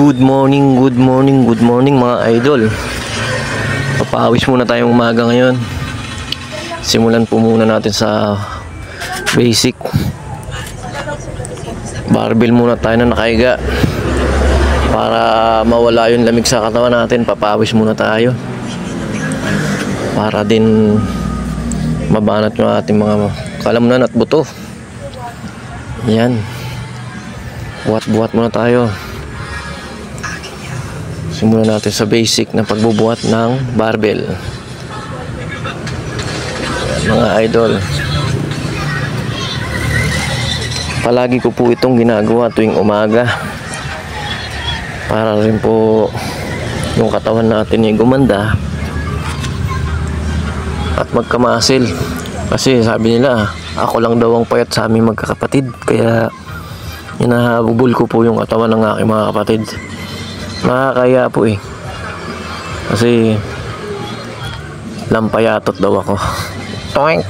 Good morning mga idol. Papawis muna tayong umaga ngayon. Simulan po muna natin sa basic. Barbell muna tayo na nakahiga para mawala yung lamig sa katawan natin. Papawis muna tayo para din mabanat yung ating mga kalamnan at buto. Yan, buhat muna tayo. Simulan natin sa basic na pagbubuhat ng barbell. Mga idol, palagi ko po itong ginagawa tuwing umaga para rin po yung katawan natin ay gumanda at magkamasil. Kasi sabi nila, ako lang daw ang payat sa aming magkakapatid, kaya hinahabol ko po yung katawan ng aking mga kapatid. Nakakaya po eh, kasi lampayatot daw ako. Toink!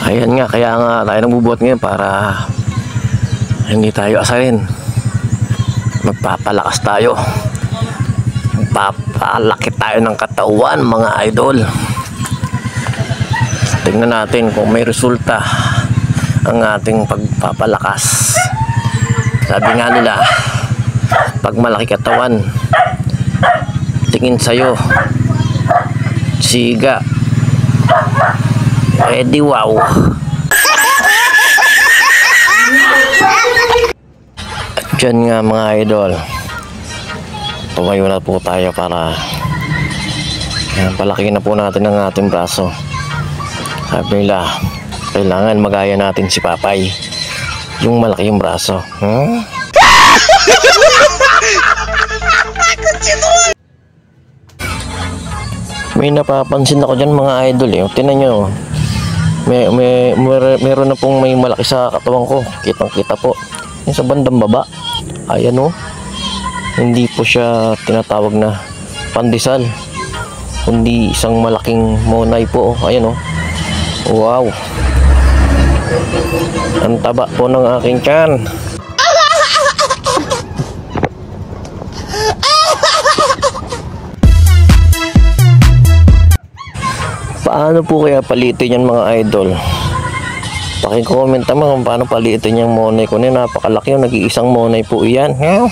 Ayan nga, kaya nga tayo nagbubuhat ngayon para hindi tayo asarin. Magpapalakas tayo, magpapalaki tayo ng katawan mga idol. Tingnan natin kung may resulta ang ating pagpapalakas. Sabi nga nila, pag malaki katawan, tingin sa'yo siga, edi wow. At dyan nga mga idol, tumayo na po tayo para palakihin na po natin ang ating braso. Sabi nila, kailangan magaya natin si Papay, yung malaki yung braso. May napapansin ako dyan mga idol eh. Tingnan nyo, meron na pong may malaki sa katawan ko. Kitang kita po yung sa bandang baba. Ayan o, hindi po siya tinatawag na pandesal, kundi isang malaking monay po. Ayan o, wow, ang taba po ng aking tiyan. Paano po kaya palitin yan mga idol? Paki-comment naman kung paano palitin yung monay ko. Napakalaki yung nag-iisang monay po yan. No.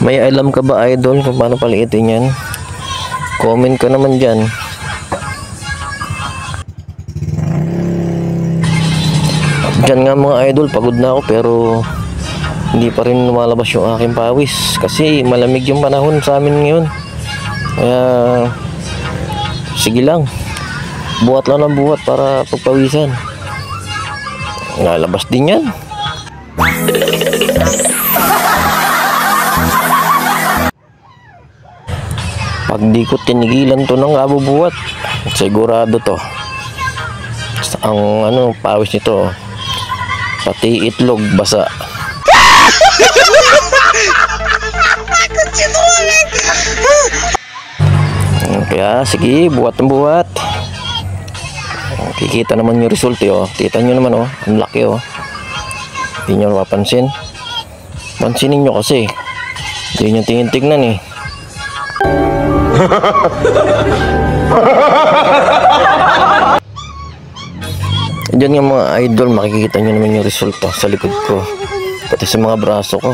May alam ka ba idol kung paano palitin yan? Comment ka naman dyan. Dyan nga mga idol, pagod na ako pero hindi pa rin lumalabas yung aking pawis kasi malamig yung panahon sa amin ngayon. Kaya sige lang, buhat lang ng buhat para pagpawisan. Nalabas din yan. Pag di ko tinigilan to ng abubuhat, sigurado to ang pawis nito, pati itlog basa. Kaya sige, buhat ng buhat. Kikita naman yung result oh. Kita nyo naman oh, ang laki oh. Hindi nyo mapapansin. Pansinin nyo kasi hindi nyo tingin-tignan eh. Diyan nga mga idol, makikita nyo naman yung resulta sa likod ko, pati sa mga braso ko,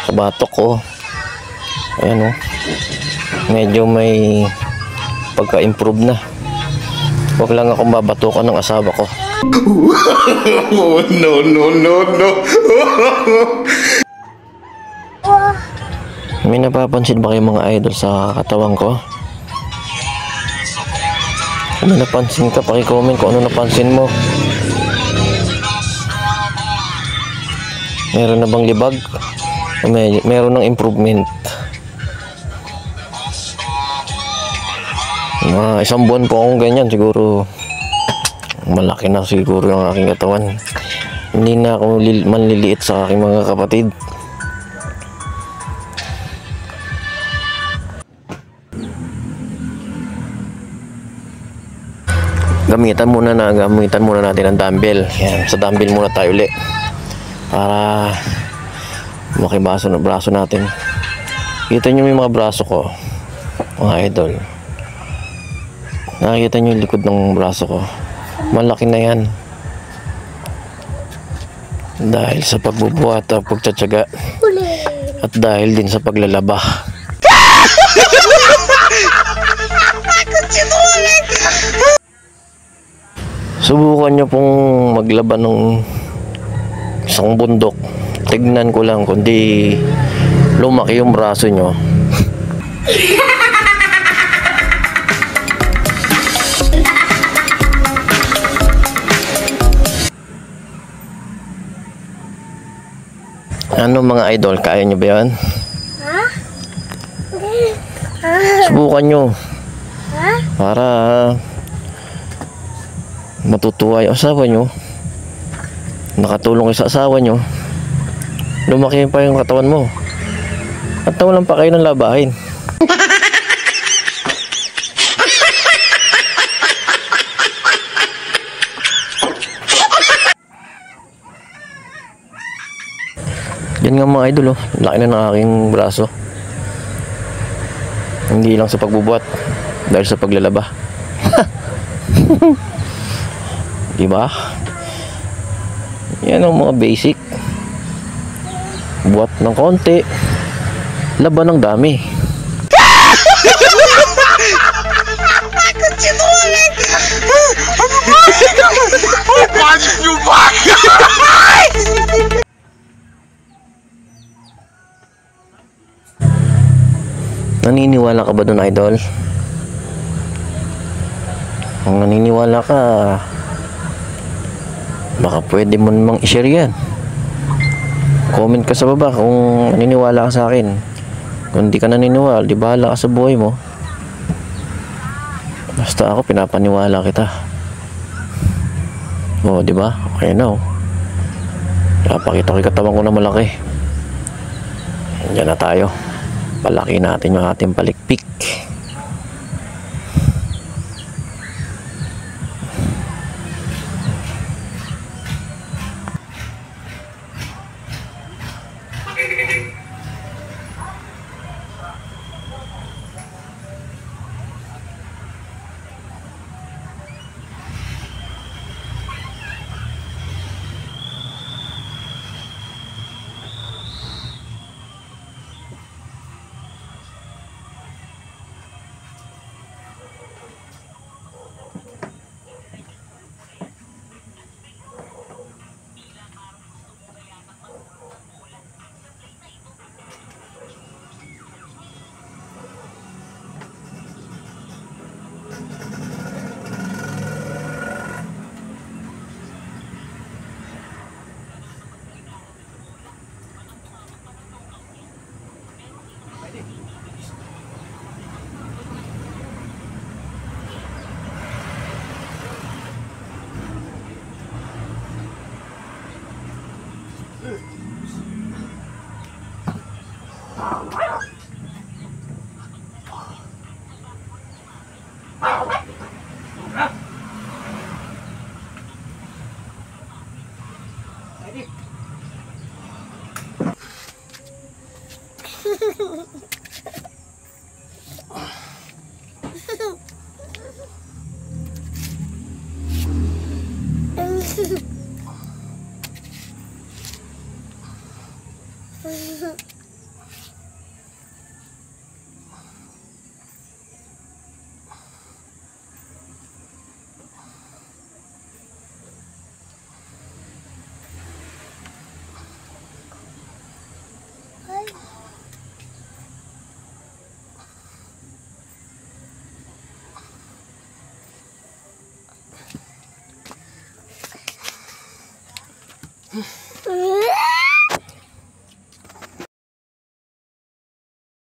sa batok ko. Ayan o, medyo may pagka-improve na. Huwag lang akong babatukan ng asawa ko. No. May napapansin ba kayo mga idol sa katawan ko? Kung may napansin ka, paki-comment kung ano napansin mo. Meron na bang libag? Meron ng improvement. Isang buwan po akong ganyan, siguro malaki na siguro yung aking katawan. Hindi na ako manliliit sa aking mga kapatid. gamitan muna natin ang dumbbell. Yan, sa dumbbell muna tayo ulit para makibaso ng braso natin. Kita nyo yung mga braso ko, mga idol. Nakikita nyo yung likod ng braso ko, malaki na yan dahil sa pagbubuhat at pagtsatsaga at dahil din sa paglalaba. Subukan nyo pong maglaba ng isang bundok. Tignan ko lang kundi lumaki yung braso nyo. Ano mga idol, kaya nyo ba yan? Subukan nyo para matutuwa yung asawa nyo, nakatulong kayo sa asawa nyo, lumaki pa yung katawan mo at nawalan pa kayo ng labahin. Yan nga mga idol, oh. Laki na ng aking braso. Hindi lang sa pagbubuhat, dahil sa paglalaba. Diba? Yan ang mga basic. Buhat ng konti, laban ng dami. Naniniwala ka ba dun, idol? Kung naniniwala ka, baka pwede mo namang i-share yan. Comment ka sa baba kung naniniwala ka sa akin. Kung hindi ka naniniwala, di bahala ka sa buhay mo. Basta ako, pinapaniwala kita. Oo, di ba? Okay na, oh. Napakita ko yung katawan ko na malaki. Diyan na tayo. Palaki natin yung ating palikpik.